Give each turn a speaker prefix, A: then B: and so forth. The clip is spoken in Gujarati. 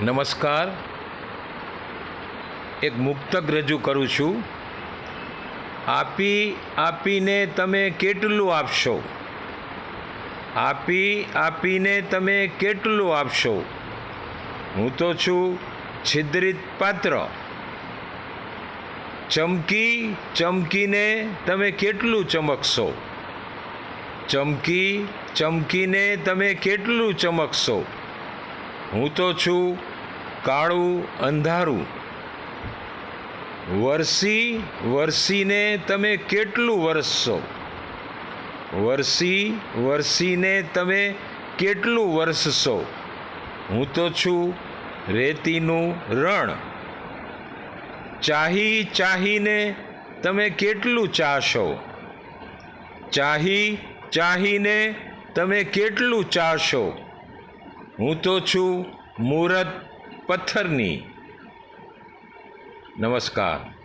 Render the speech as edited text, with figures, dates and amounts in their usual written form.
A: નમસ્કાર. એક મુક્તક રજૂ કરું છું. આપી આપીને તમે કેટલું આપશો? આપી આપીને તમે કેટલું આપશો? હું તો છું છિદ્રિત પાત્ર. ચમકી ચમકીને તમે કેટલું ચમકશો? ચમકી ચમકીને તમે કેટલું ચમકશો? હું તો છું કાળું અંધારું. વરસી વરસીને તમે કેટલું વરસશો? વરસી વરસીને તમે કેટલું વરસશો? હું તો છું રેતીનું રણ. ચાહી ચાહીને તમે કેટલું ચાહશો? ચાહી ચાહીને તમે કેટલું ચાહશો? હું તો છું મૂરત પથ્થરની. નમસ્કાર.